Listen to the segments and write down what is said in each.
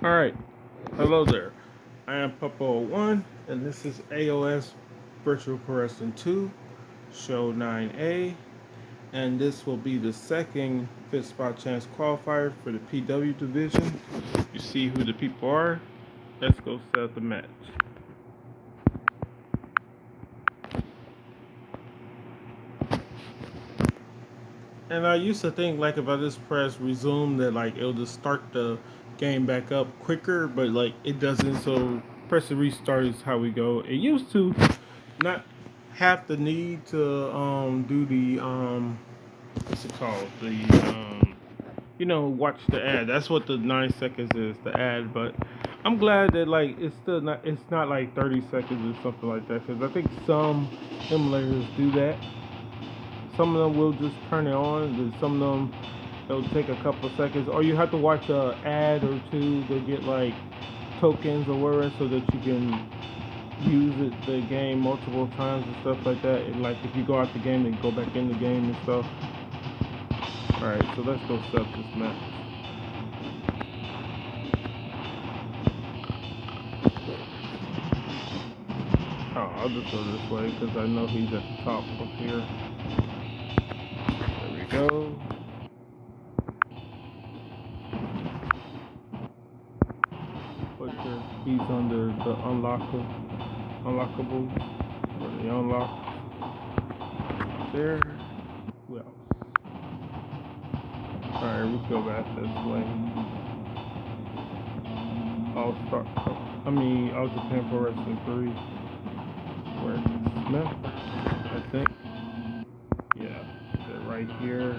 Alright, hello there. I am Papa01 and this is AOS Virtual Pro Wrestling 2, Show 9A, and this will be the second Fifth Spot Chance qualifier for the PW division. You see who the people are. Let's go set the match. And I used to think like if I just press resume that like it'll just start the game back up quicker, but like it doesn't. So press the restart is how we go. It used to not have the need to do the what's it called, the watch the ad. That's what the 9 seconds is, the ad. But I'm glad that like it's not like 30 seconds or something like that, because I think some emulators do that. Some of them will just turn it on, and some of them it'll take a couple seconds, or you have to watch a ad or two to get like tokens or whatever, so that you can use the game multiple times and stuff like that. And like if you go out the game and go back in the game and stuff. All right, so let's go set this match. Oh, I'll just go this way because I know he's at the top up here. There we go. Butcher, he's under the unlockable, or the unlock. There. Who else? Alright, we go back this way. All Star. All Japan Pro Wrestling 3. Where's it? Smith, I think. Yeah, they're right here.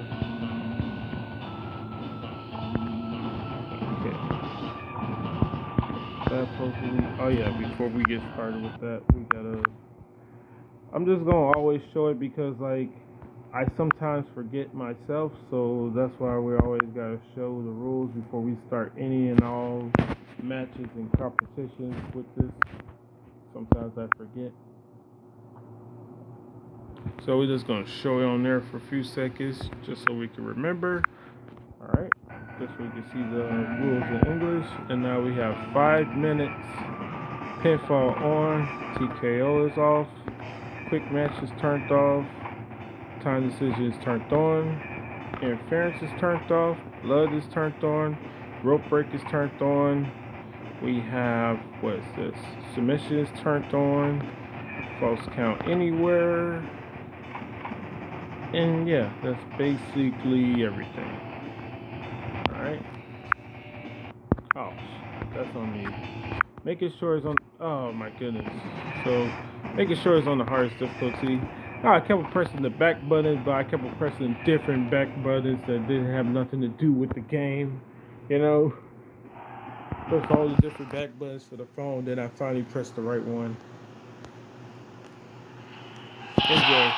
Okay. That supposedly. Oh yeah, before we get started with that, we gotta. I'm just gonna always show it because like I sometimes forget myself, so that's why we always gotta show the rules before we start any and all matches and competitions with this. Sometimes I forget. So we're just gonna show it on there for a few seconds just so we can remember. Alright. Just so we can see the rules in English. And now we have 5 minutes. Pinfall on. TKO is off. Quick match is turned off. Time decision is turned on. Interference is turned off. Blood is turned on. Rope break is turned on. We have, what is this? Submission is turned on. False count anywhere. And yeah, that's basically everything. Alright. Oh, that's on me. Making sure it's on. Oh my goodness. So, making sure it's on the hardest difficulty. I kept pressing the back button, but I kept pressing different back buttons that didn't have nothing to do with the game. You know, press all the different back buttons for the phone. Then I finally pressed the right one. Enjoy.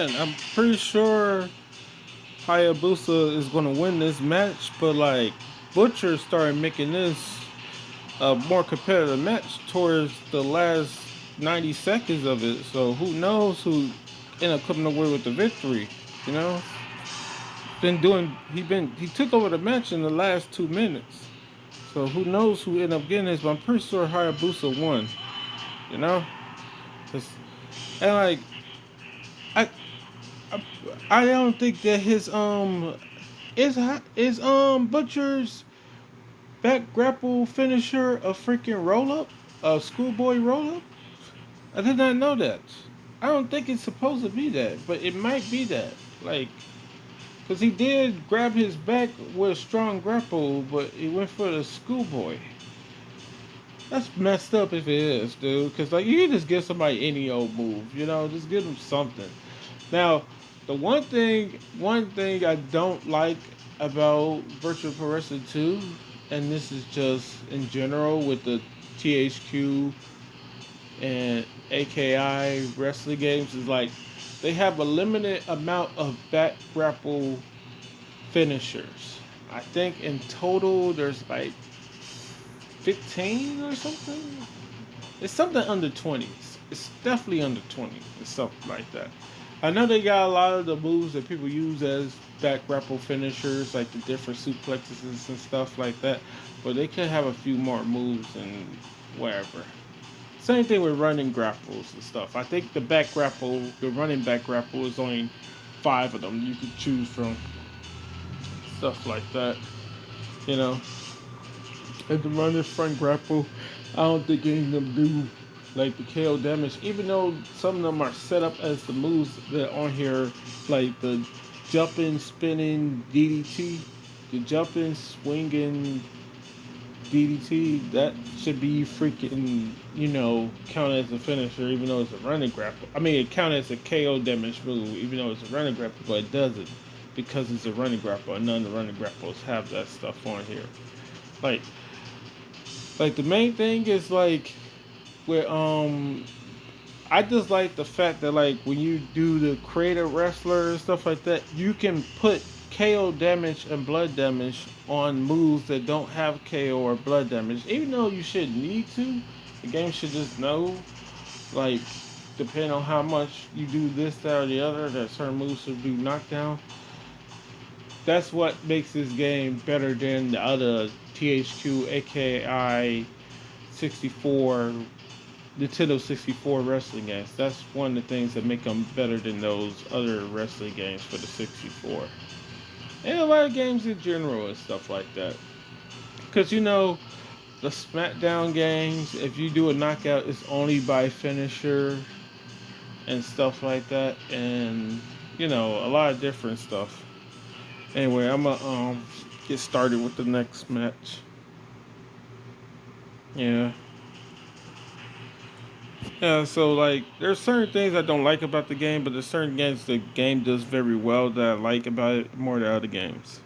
man, I'm pretty sure Hayabusa is gonna win this match, but like Butcher started making this a more competitive match towards the last 90 seconds of it. So who knows who ended up coming away with the victory? You know, he took over the match in the last 2 minutes. So who knows who ended up getting this? But I'm pretty sure Hayabusa won. You know, 'Cause- and like I, I I don't think that his is Butcher's back grapple finisher a freaking roll up, a schoolboy roll up. I did not know that. I don't think it's supposed to be that, but it might be that. Like, because he did grab his back with a strong grapple, but he went for the schoolboy. That's messed up if it is, dude. Because, like, you can just give somebody any old move, you know? Just give them something. Now, the one thing I don't like about Virtual Pro Wrestling 2, and this is just in general with the THQ and AKI wrestling games, is like they have a limited amount of back grapple finishers. I think in total there's like 15 or something. It's something under 20. It's definitely under 20. It's something like that. I know they got a lot of the moves that people use as back grapple finishers, like the different suplexes and stuff like that. But they could have a few more moves and whatever. Same thing with running grapples and stuff. I think the running back grapple is only 5 of them you could choose from. Stuff like that. You know. And the running front grapple, I don't think any of them do like the KO damage, even though some of them are set up as the moves that are on here, like the jumping, spinning DDT, the jumping, swinging DDT, that should be freaking, count as a finisher, even though it's a running grapple. I mean, it count as a KO damage move, even though it's a running grapple, but it doesn't because it's a running grapple, and none of the running grapples have that stuff on here. Like, the main thing is like, where I just like the fact that like when you do the creative wrestler and stuff like that, you can put KO damage and blood damage on moves that don't have KO or blood damage. Even though you shouldn't need to, the game should just know, like, depending on how much you do this, that, or the other, that certain moves should be knocked down. That's what makes this game better than the other THQ, AKI 64 Nintendo 64 wrestling games. That's one of the things that make them better than those other wrestling games for the 64. And a lot of games in general and stuff like that. Because, the SmackDown games, if you do a knockout, it's only by finisher and stuff like that. And, a lot of different stuff. Anyway, I'm going to get started with the next match. Yeah. Yeah, so like there's certain things I don't like about the game, but there's certain games the game does very well that I like about it more than other games.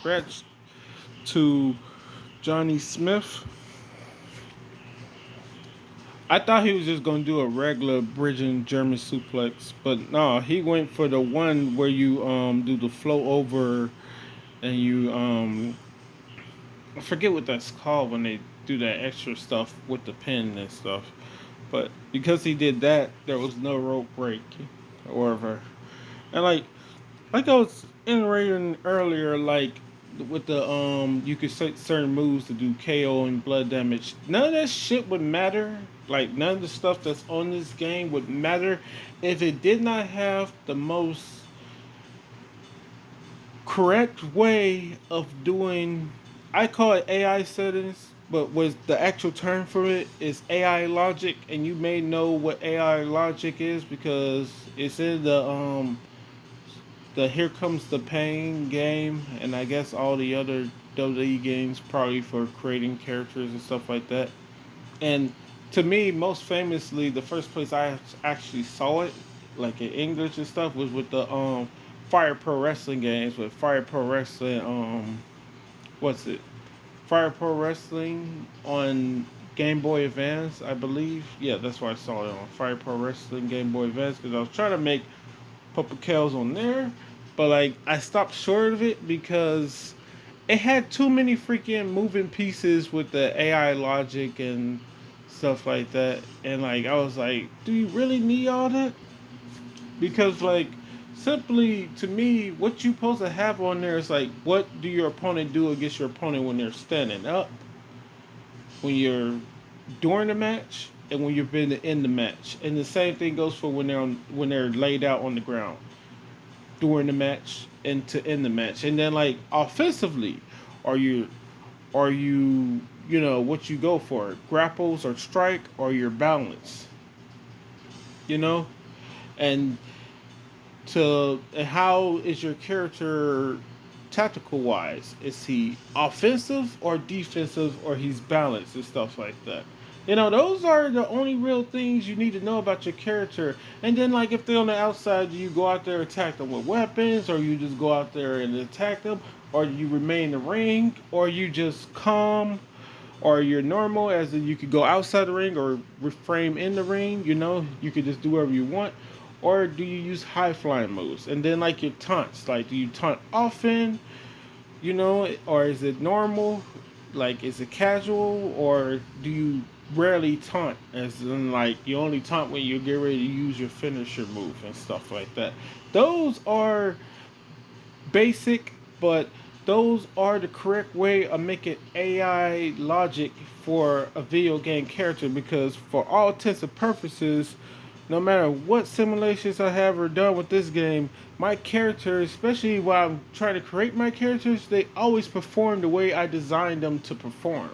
scratch to Johnny Smith. I thought he was just gonna do a regular bridging German suplex, but no, he went for the one where you do the flow over and you I forget what that's called when they do that extra stuff with the pin and stuff. But because he did that, there was no rope break or whatever. And like I was iterating earlier, like with the you could set certain moves to do KO and blood damage. None of that shit would matter. Like none of the stuff that's on this game would matter if it did not have the most correct way of doing. I call it AI settings, but was the actual term for it is AI logic, and you may know what AI logic is because it's in the Here Comes the Pain game, and I guess all the other WWE games probably for creating characters and stuff like that. And to me, most famously, the first place I actually saw it, like in English and stuff, was with the Fire Pro Wrestling games. With Fire Pro Wrestling, what's it? Fire Pro Wrestling on Game Boy Advance, I believe. Yeah, that's where I saw it on Fire Pro Wrestling Game Boy Advance because I was trying to make Papa Kells on there, but like I stopped short of it because it had too many freaking moving pieces with the AI logic and stuff like that. And like I was like, do you really need all that? Because like simply to me, what you supposed to have on there is like what do your opponent do against your opponent when they're standing up, when you're during the match, and when you're in the match. And the same thing goes for when they're laid out on the ground during the match and to end the match. And then like offensively, are you you know what you go for? Grapples or strike or your balance? You know? And and how is your character tactical wise? Is he offensive or defensive or he's balanced and stuff like that? You know, those are the only real things you need to know about your character. And then, like, if they're on the outside, do you go out there and attack them with weapons, or you just go out there and attack them, or you remain in the ring, or you just calm, or you're normal, as in you could go outside the ring or reframe in the ring. You know, you could just do whatever you want, or do you use high flying moves? And then like your taunts, like do you taunt often, you know, or is it normal? Like is it casual, or do you rarely taunt? As in like you only taunt when you get ready to use your finisher move and stuff like that. Those are basic, but those are the correct way of making AI logic for a video game character because for all intents and purposes, no matter what simulations I have or done with this game, my characters, especially while I'm trying to create my characters, they always perform the way I designed them to perform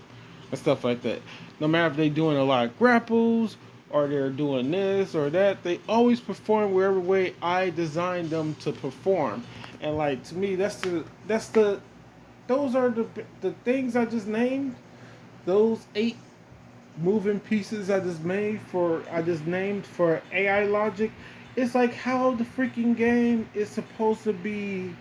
and stuff like that. No matter if they're doing a lot of grapples or they're doing this or that, they always perform wherever way I designed them to perform. And like to me, that's the those are the things I just named. Those eight moving pieces I just named for AI logic. It's like how the freaking game is supposed to be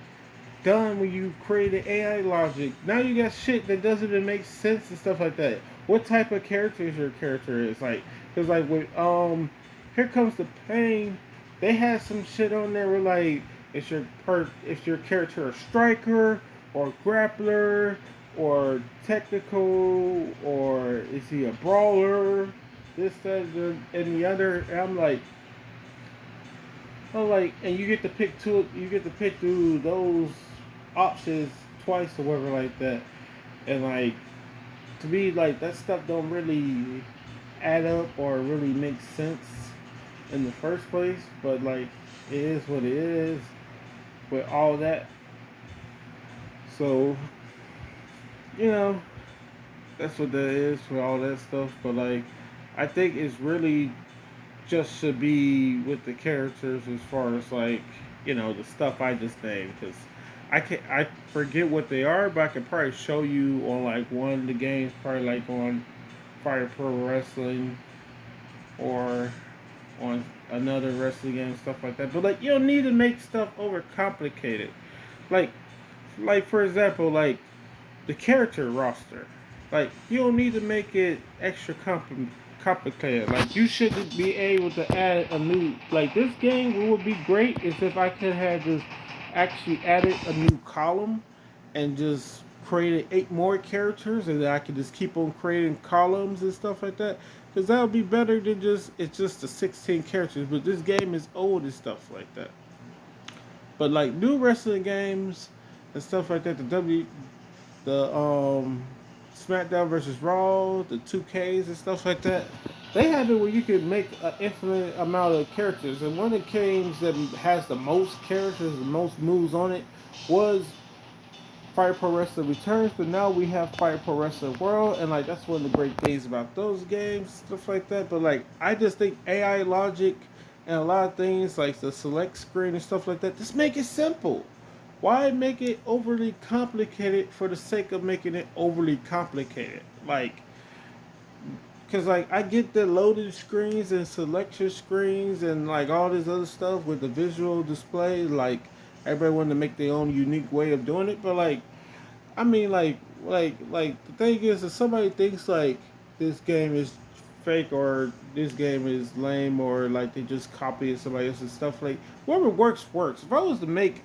done when you create an AI logic. Now you got shit that doesn't even make sense and stuff like that. What type of character is your character is like? Because like with Here Comes the Pain, they had some shit on there where like if your character a striker or grappler or technical or is he a brawler? This that and the other. And I'm like, oh, like, and you get to pick two. You get to pick through those options twice or whatever like that. And like to me, like that stuff don't really add up or really make sense in the first place. But like it is what it is with all that. So you know that's what that is for all that stuff. But like I think it's really just should be with the characters as far as like the stuff I just named because I forget what they are, but I could probably show you on like one of the games, probably like on Fire Pro Wrestling or on another wrestling game, stuff like that. But like you don't need to make stuff over complicated. Like like for example, like the character roster. Like you don't need to make it extra complicated. Like you should be able to add a new. Like this game, what would be great is if I could have just actually added a new column and just created 8 more characters, and then I could just keep on creating columns and stuff like that. Because that would be better than just it's just the 16 characters. But this game is old and stuff like that. But like new wrestling games and stuff like that, the SmackDown versus Raw, the 2Ks and stuff like that. They have it where you can make an infinite amount of characters, and one of the games that has the most characters, the most moves on it, was Fire Pro Wrestling Returns. But now we have Fire Pro Wrestling World, and like that's one of the great things about those games, stuff like that. But like I just think AI logic and a lot of things like the select screen and stuff like that, just make it simple. Why make it overly complicated for the sake of making it overly complicated? Like, cause like I get the loading screens and selection screens and like all this other stuff with the visual display. Like everybody wanted to make their own unique way of doing it, but like I mean, like the thing is, if somebody thinks like this game is fake or this game is lame or like they just copied somebody else's stuff, like whatever works works. If I was to make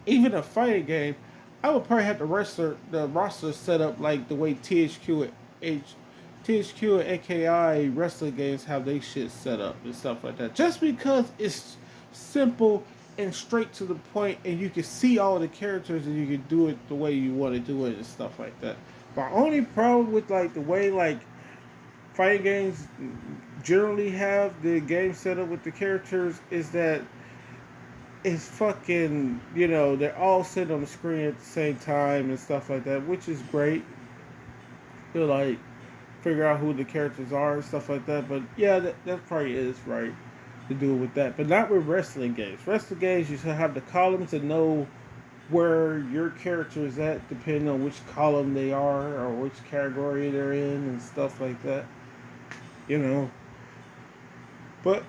even a fighting game, I would probably have the roster set up like the way THQ and AKI wrestling games have they shit set up and stuff like that. Just because it's simple and straight to the point, and you can see all the characters and you can do it the way you want to do it and stuff like that. My only problem with like the way like fighting games generally have the game set up with the characters is that it's fucking, they're all sitting on the screen at the same time and stuff like that, which is great to like figure out who the characters are and stuff like that. But yeah, that probably is right to do it with that, but not with wrestling games. Wrestling games, you should have the columns to know where your character is at, depending on which column they are or which category they're in and stuff like that. You know, but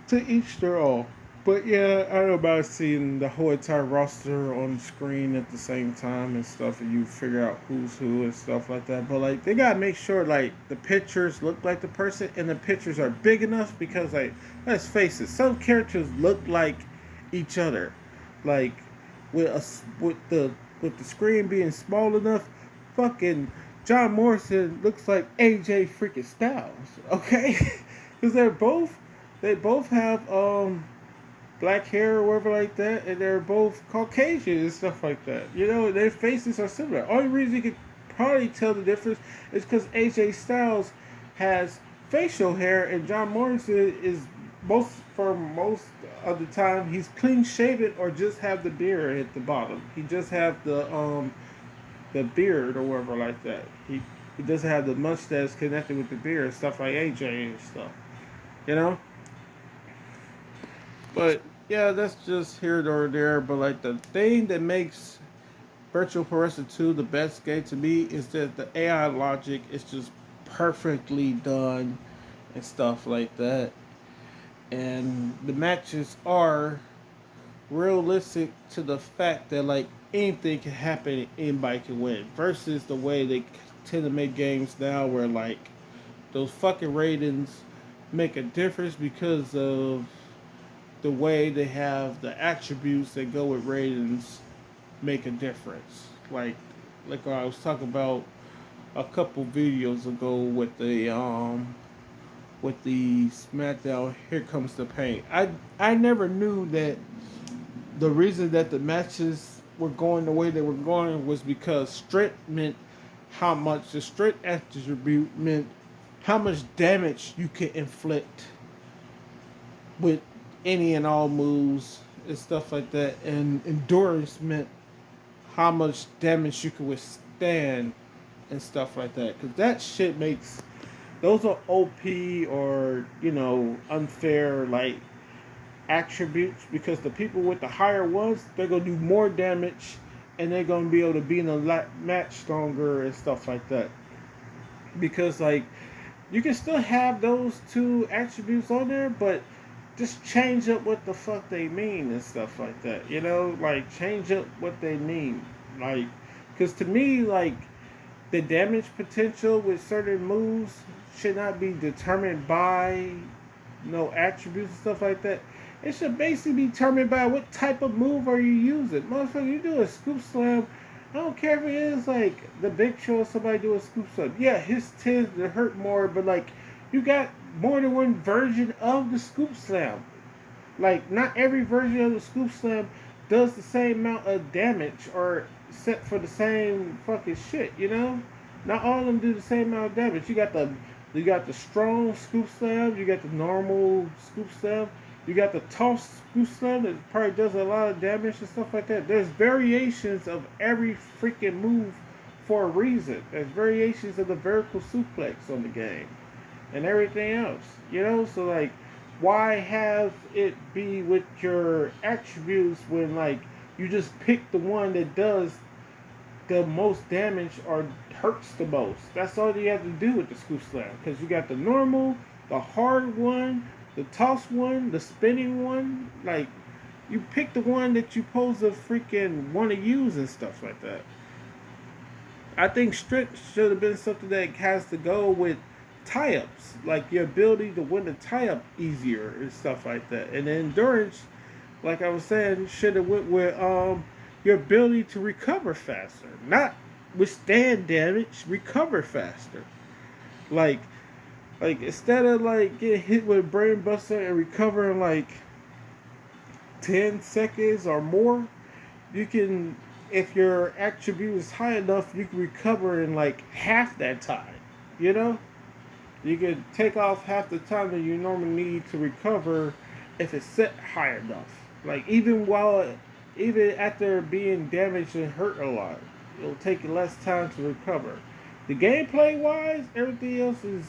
to each their own. But yeah, I don't know about seeing the whole entire roster on the screen at the same time and stuff, and you figure out who's who and stuff like that. But like, they gotta make sure like the pictures look like the person and the pictures are big enough because like, let's face it, some characters look like each other. Like with the screen being small enough, fucking John Morrison looks like AJ freaking Styles. Okay, because they both have black hair or whatever like that, and they're both Caucasian and stuff like that. Their faces are similar. Only reason you could probably tell the difference is because AJ Styles has facial hair, and John Morrison is most of the time he's clean shaven or just have the beard at the bottom. He just have the beard or whatever like that. He doesn't have the mustache connected with the beard and stuff like AJ and stuff. You know. But yeah, that's just here or there. But like the thing that makes Virtual Pro Wrestling 2 the best game to me is that the AI logic is just perfectly done and stuff like that. And the matches are realistic to the fact that like anything can happen and anybody can win. Versus the way they tend to make games now where like those fucking ratings make a difference because of the way they have the attributes that go with ratings make a difference. Like I was talking about a couple videos ago with the SmackDown Here Comes the Pain. I never knew that the reason that the matches were going the way they were going was because strength meant how much the strength attribute meant how much damage you can inflict with any and all moves and stuff like that, and endurance meant how much damage you can withstand and stuff like that. Because that shit makes those are OP or unfair like attributes because the people with the higher ones they're gonna do more damage and they're gonna be able to be in a match stronger and stuff like that. Because like you can still have those two attributes on there, but just change up what the fuck they mean and stuff like that. Like change up what they mean. Like, because to me, like, the damage potential with certain moves should not be determined by no attributes and stuff like that. It should basically be determined by what type of move are you using. Motherfucker, you do a scoop slam. I don't care if it is like the big show somebody do a scoop slam. Yeah, his tends to hurt more, but like you got more than one version of the scoop slam. Like not every version of the scoop slam does the same amount of damage or set for the same fucking shit, you know? Not all of them do the same amount of damage. You got the strong scoop slam, you got the normal scoop slam, you got the toss scoop slam that probably does a lot of damage and stuff like that. There's variations of every freaking move for a reason. There's variations of the vertical suplex on the game and everything else. You know, so like why have it be with your attributes when like you just pick the one that does the most damage or hurts the most? That's all you have to do with the scoop slam, because you got the normal, the hard one, the toss one, the spinning one. Like you pick the one that you supposed to freaking want to use and stuff like that. I think strict should have been something that has to go with tie-ups, like your ability to win the tie-up easier and stuff like that. And the endurance, like I was saying, should have went with your ability to recover faster, not withstand damage, recover faster. Like like instead of like getting hit with a brain buster and recovering like 10 seconds or more, you can, if your attribute is high enough, you can recover in like half that time. You know, you can take off half the time that you normally need to recover if it's set high enough. Like even after being damaged and hurt a lot, it'll take less time to recover. The gameplay wise, everything else is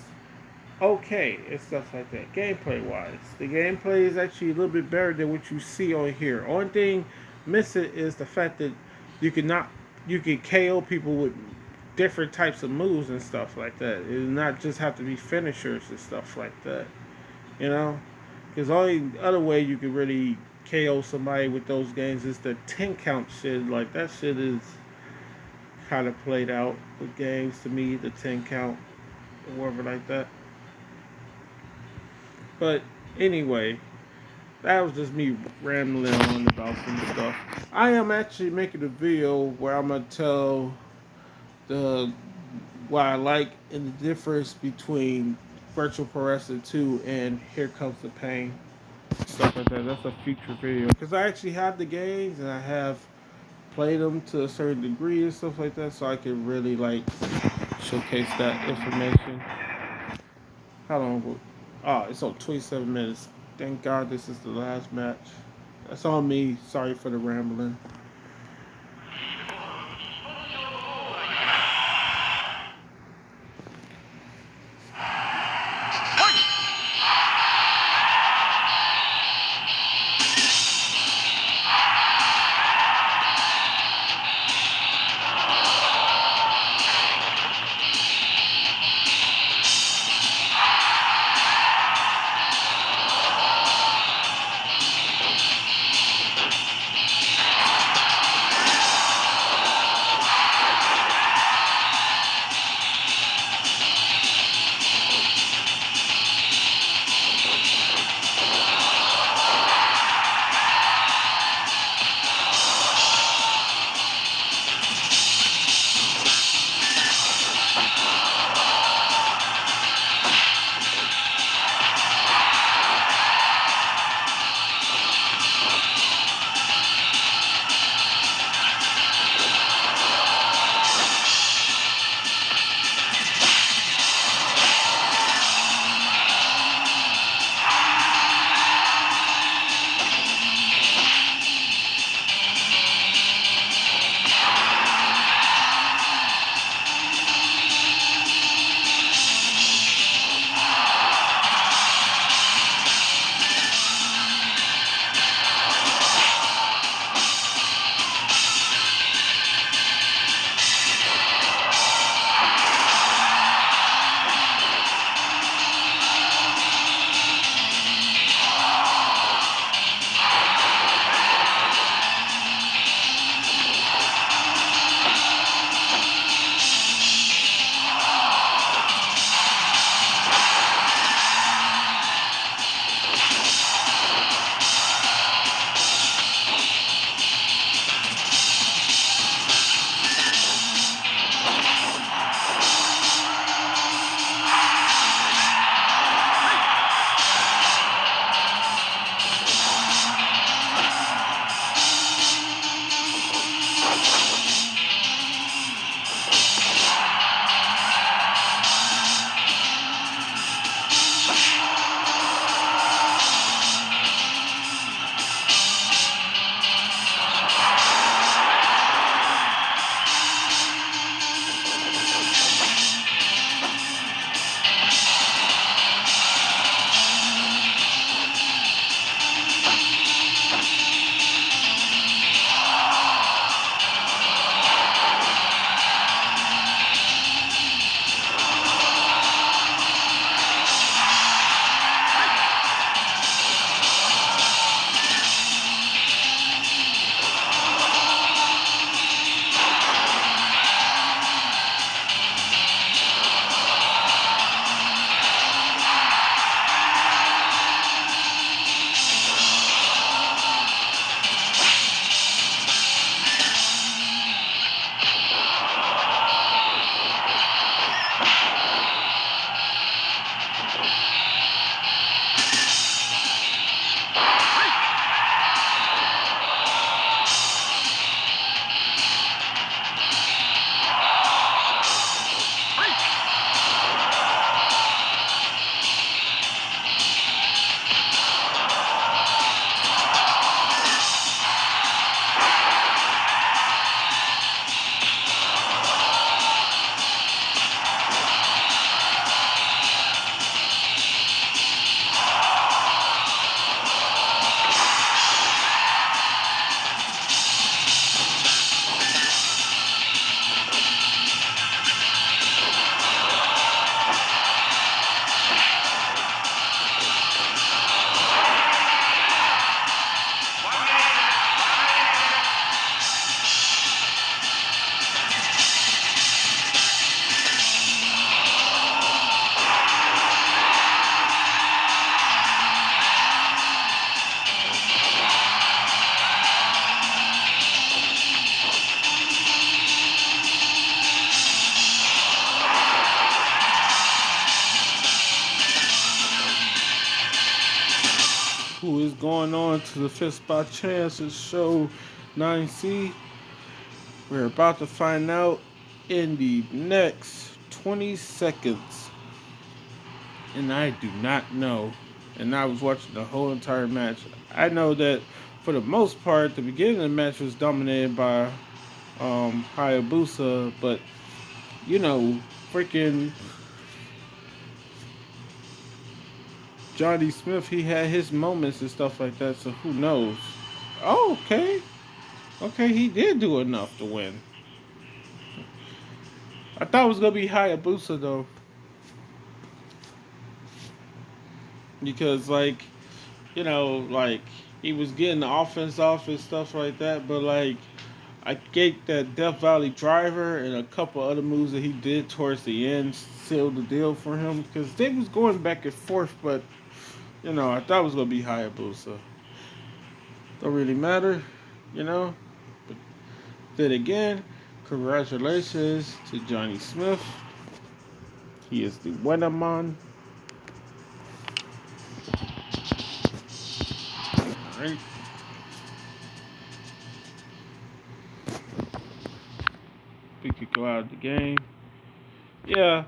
okay and stuff like that. Gameplay wise, the gameplay is actually a little bit better than what you see on here. Only thing missing is the fact that you can not you can KO people with different types of moves and stuff like that. It does not just have to be finishers and stuff like that. You know, because only other way you can really KO somebody with those games is the 10 count shit. Like that shit is kind of played out with games to me. The 10 count or whatever like that. But anyway, that was just me rambling on about some stuff. I am actually making a video where I'm gonna tell the what I like and the difference between Virtual Pro Wrestling 2 and Here Comes the Pain. Stuff like that. That's a future video. Because I actually have the games and I have played them to a certain degree and stuff like that, so I can really like showcase that information. How long? Oh, it's on 27 minutes. Thank God this is the last match. That's on me. Sorry for the rambling. who is going on to the Fifth by Chances show 9C. We're about to find out in the next 20 seconds. And I do not know. And I was watching the whole entire match. I know that for the most part, the beginning of the match was dominated by Hayabusa, but you know, freaking Johnny Smith, he had his moments and stuff like that, so who knows? Oh, okay. Okay, he did do enough to win. I thought it was going to be Hayabusa, though. Because, like, you know, like, he was getting the offense off and stuff like that, but, like, I get that Death Valley driver and a couple other moves that he did towards the end sealed the deal for him, because they was going back and forth, but, you know, I thought it was going to be Hayabusa. Don't really matter, you know. But then again, congratulations to Johnny Smith. He is the winner man. Alright. We could go out of the game. Yeah.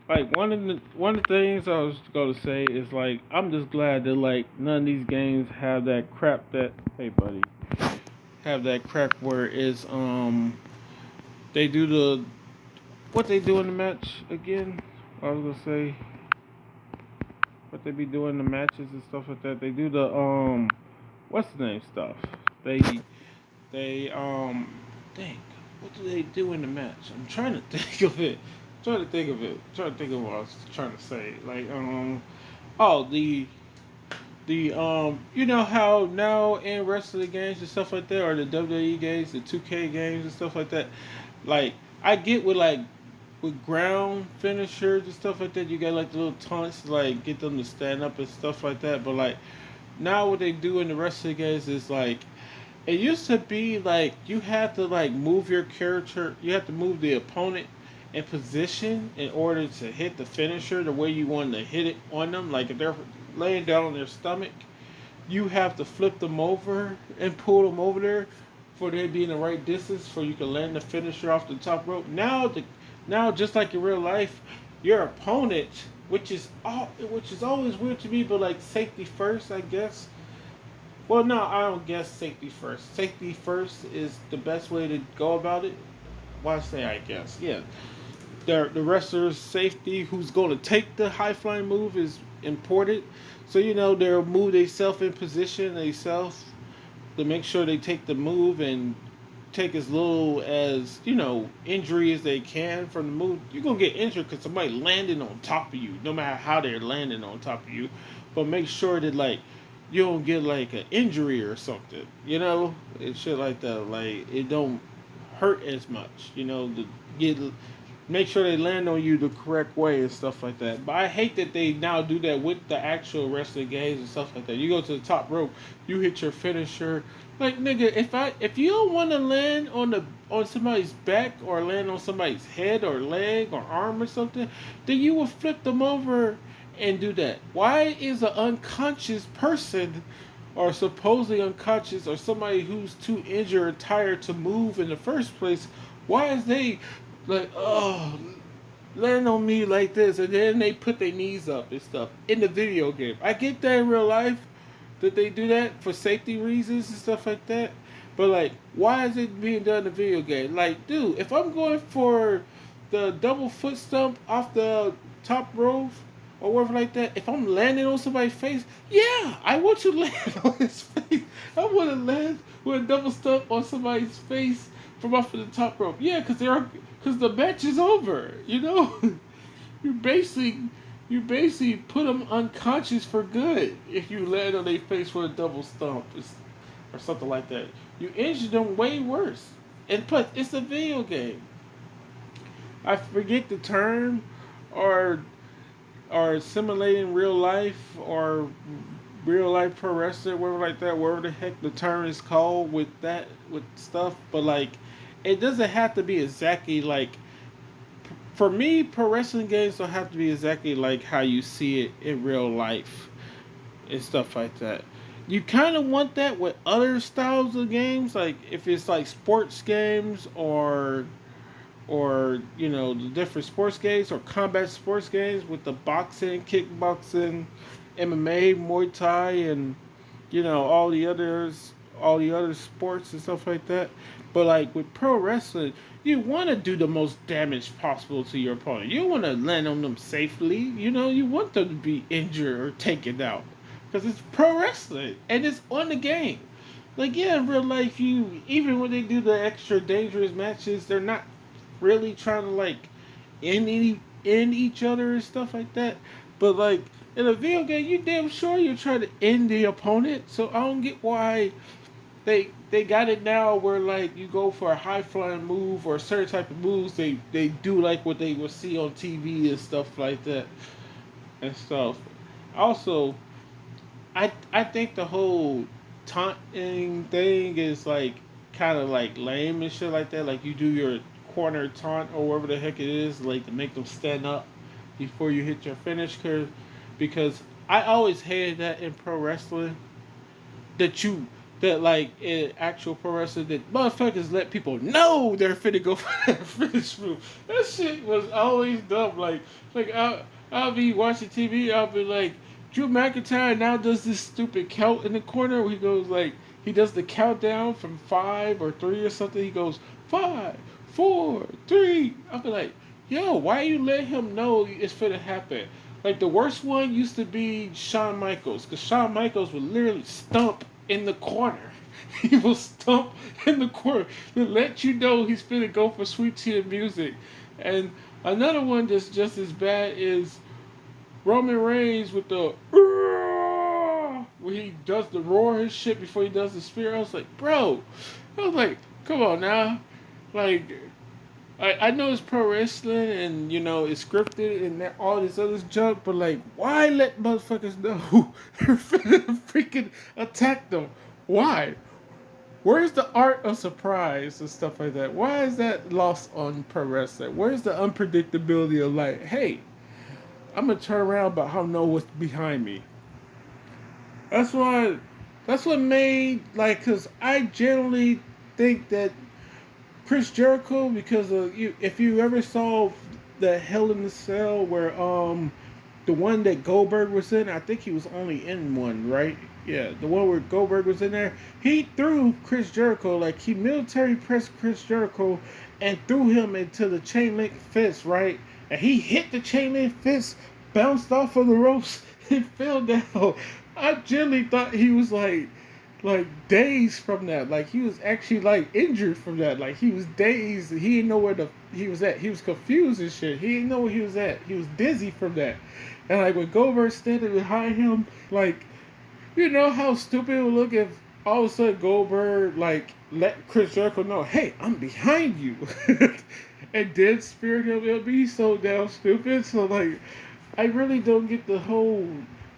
Like one of the things I was gonna say is like I'm just glad that like none of these games have that crap that hey buddy have that crap where it's they do the what they do in the match again. I was gonna say what they be doing in the matches and stuff like that. They do the what's the name stuff. They dang, what do they do in the match? I'm trying to think of it. Trying to think of what I was trying to say. Like oh the you know how now in wrestling games and stuff like that, or the WWE games, the 2K games and stuff like that. Like I get with ground finishers and stuff like that, you got like the little taunts to like get them to stand up and stuff like that. But like now what they do in the wrestling games is like it used to be like you have to like move your character, you have to move the opponent in position in order to hit the finisher the way you want to hit it on them. Like if they're laying down on their stomach, you have to flip them over and pull them over there for they to be in the right distance for you can land the finisher off the top rope. Now just like in real life, your opponent, which is always weird to me, but like safety first, I guess. Well, no, I don't guess safety first. Safety first is the best way to go about it. Why say I guess? Yeah, the wrestler's safety, who's going to take the high flying move, is important. So you know they'll move themselves in position themselves to make sure they take the move and take as little as injury as they can from the move. You're gonna get injured because somebody landing on top of you, no matter how they're landing on top of you. But make sure that like you don't get like an injury or something, and shit like that. Like it don't hurt as much, to get make sure they land on you the correct way and stuff like that. But I hate that they now do that with the actual wrestling games and stuff like that. You go to the top rope, you hit your finisher. Like nigga, if you don't want to land on somebody's back or land on somebody's head or leg or arm or something, then you will flip them over and do that. Why is an unconscious person or supposedly unconscious or somebody who's too injured or tired to move in the first place? Why is they like, oh, land on me like this, and then they put their knees up and stuff in the video game? I get that in real life that they do that for safety reasons and stuff like that, but like, why is it being done in the video game? Like, dude, if I'm going for the double foot stomp off the top rope or whatever like that, if I'm landing on somebody's face, yeah, I want to land on his face. I want to land with a double stomp on somebody's face from off of the top rope. Yeah, because the match is over. You basically put them unconscious for good if you land on their face with a double stomp or something like that. You injured them way worse. And plus, it's a video game. I forget the term, or simulating real life or real life pro wrestling, whatever like that, whatever the heck the term is called with stuff. But like, it doesn't have to be exactly like. For me, pro wrestling games don't have to be exactly like how you see it in real life. and stuff like that. You kind of want that with other styles of games, like if it's like sports games or the different sports games or combat sports games with the boxing, kickboxing, MMA, Muay Thai, and all the other sports and stuff like that. But like with pro wrestling, you want to do the most damage possible to your opponent. You want to land on them safely. You want them to be injured or taken out because it's pro wrestling and it's on the game. Like yeah, in real life, you even when they do the extra dangerous matches, they're not really trying to like end each other and stuff like that. But like in a video game, you damn sure you're trying to end the opponent. So I don't get why they got it now where like you go for a high flying move or a certain type of moves, they do like what they would see on TV and stuff like that and stuff. Also, I think the whole taunting thing is like kind of like lame and shit like that. Like you do your corner taunt or whatever the heck it is, like to make them stand up before you hit your finish. Because I always hated that in pro wrestling that you that like in actual pro wrestling that motherfuckers let people know they're finna go for that finish move. That shit was always dumb. Like I'll be watching TV. I'll be like, Drew McIntyre now does this stupid count in the corner where he goes like he does the countdown from 5 or 3 or something. He goes 5, 4, 3. I'll be like, yo, why you let him know it's finna happen? Like the worst one used to be Shawn Michaels, because Shawn Michaels would literally stump in the corner. He will stump in the corner to let you know he's finna go for sweet tea music. And another one that's just as bad is Roman Reigns with the where he does the roar and shit before he does the spear. I was like, bro, I was like, come on now, like I know it's pro wrestling and it's scripted and that, all this other junk, but like, why let motherfuckers know you're finna freaking attack them? Why? Where's the art of surprise and stuff like that? Why is that lost on pro wrestling? Where's the unpredictability of like, hey, I'm gonna turn around, but I don't know what's behind me. That's why. That's what made like, cause I generally think that Chris Jericho, because of you, if you ever saw the Hell in the Cell where the one that Goldberg was in, I think he was only in one, right? Yeah, the one where Goldberg was in there. He threw Chris Jericho, like he military pressed Chris Jericho and threw him into the chain link fence, right? And he hit the chain link fence, bounced off of the ropes, and fell down. I genuinely thought he was like days from that. Like he was actually like injured from that. Like he was dazed. He didn't know where he was at. He was confused and shit. He didn't know where he was at. He was dizzy from that. And like when Goldberg standing behind him, like you know how stupid it would look if all of a sudden Goldberg like let Chris Jericho know, hey, I'm behind you, and then speared him. It'll be so damn stupid. So like, I really don't get the whole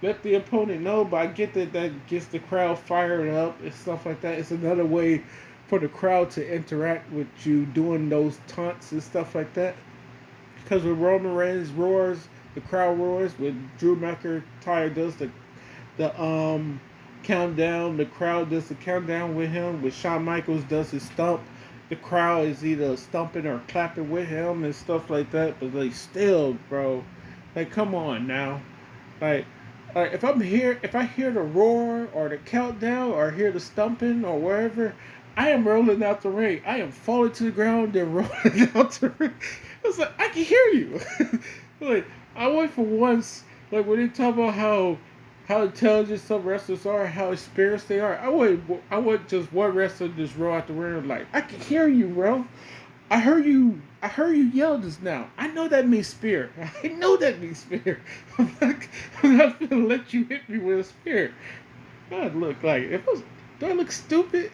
let the opponent know, but I get that gets the crowd fired up and stuff like that. It's another way for the crowd to interact with you doing those taunts and stuff like that. Because when Roman Reigns roars, the crowd roars. When Drew McIntyre does the countdown, the crowd does the countdown with him. When Shawn Michaels does his stump, the crowd is either stumping or clapping with him and stuff like that. But like still, bro, like come on now, like if if I hear the roar or the countdown or hear the stumping or wherever, I am rolling out the ring. I am falling to the ground and rolling out the ring. It's like I can hear you. Like I went for once, like when they talk about how intelligent some wrestlers are, how experienced they are. I want just one wrestler just roll out the ring like I can hear you, bro. I heard you. I heard you yell just now. I know that means spear. I know that means spear. I'm not gonna let you hit me with a spear. God, look like do I look stupid?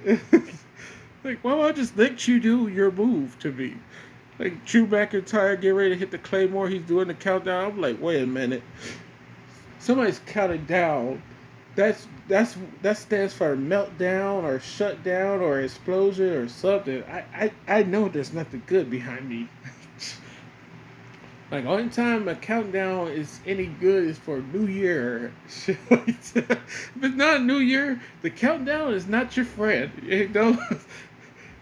Like, why don't I just let you do your move to me? Like Drew McIntyre get ready to hit the Claymore. He's doing the countdown. I'm like, wait a minute. Somebody's counting down. That stands for meltdown or shutdown or explosion or something. I know there's nothing good behind me. Like only time a countdown is any good is for New Year. If it's not New Year, the countdown is not your friend. You know?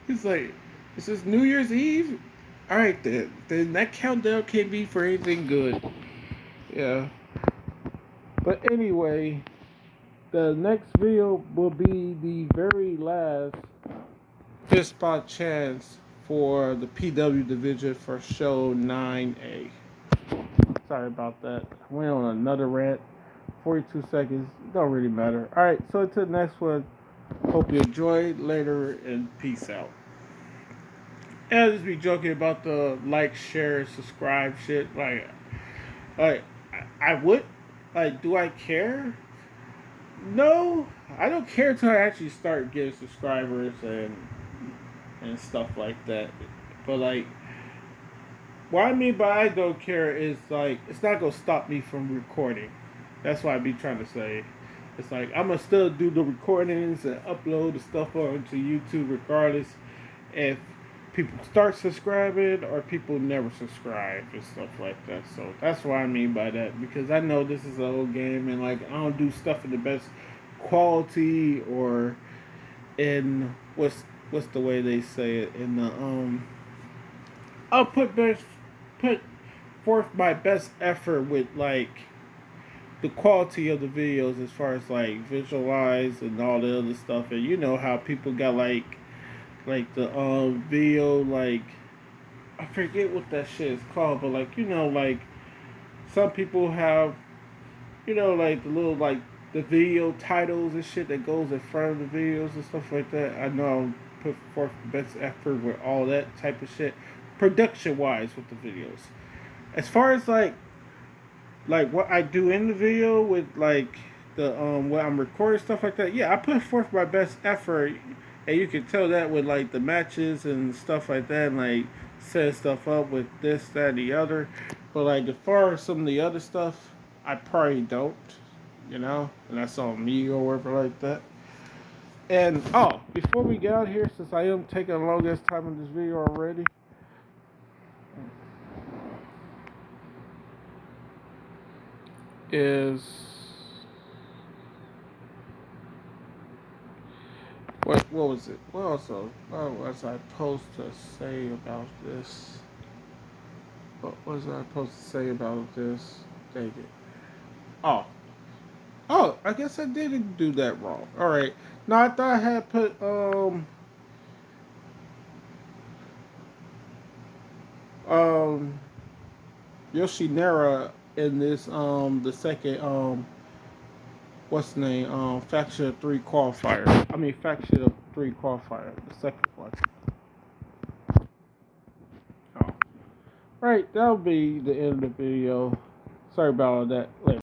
It's like it's just New Year's Eve. All right, then that countdown can't be for anything good. Yeah. But anyway, the next video will be the very last just by chance for the PW division for show 9A. Sorry about that. I went on another rant. 42 seconds. Don't really matter. Alright, so until the next one. Hope you enjoyed. Later and peace out. And I'll just be joking about the like, share, subscribe shit. Like I would. Like, do I care? No, I don't care until I actually start getting subscribers and stuff like that. But like, what I mean by I don't care is like it's not gonna stop me from recording. That's what I be trying to say. It's like I'm gonna still do the recordings and upload the stuff onto YouTube regardless if people start subscribing or people never subscribe and stuff like that. So that's what I mean by that because I know this is an old game and like I don't do stuff in the best quality or in what's the way they say it in the I'll put forth my best effort with like the quality of the videos as far as like visualize and all the other stuff and you know how people got like the video like I forget what that shit is called but like you know like some people have you know like the little like the video titles and shit that goes in front of the videos and stuff like that. I know I'll put forth the best effort with all that type of shit production wise with the videos. As far as like what I do in the video with like the what I'm recording stuff like that, yeah, I put forth my best effort and you can tell that with like the matches and stuff like that and like set stuff up with this, that, and the other. But like as far as some of the other stuff, I probably don't, you know, and that's on me or whatever like that. And oh, before we get out here, since I am taking the longest time in this video already, is what was it? What was I supposed to say about this? What was I supposed to say about this? Dang it. Oh. Oh, I guess I didn't do that wrong. Alright. No, I thought I had put um Yoshinara in this the second what's the name? Faction 3 qualifier. I mean Faction 3 qualifier, the second one. Oh. Right, that'll be the end of the video. Sorry about all that. Later.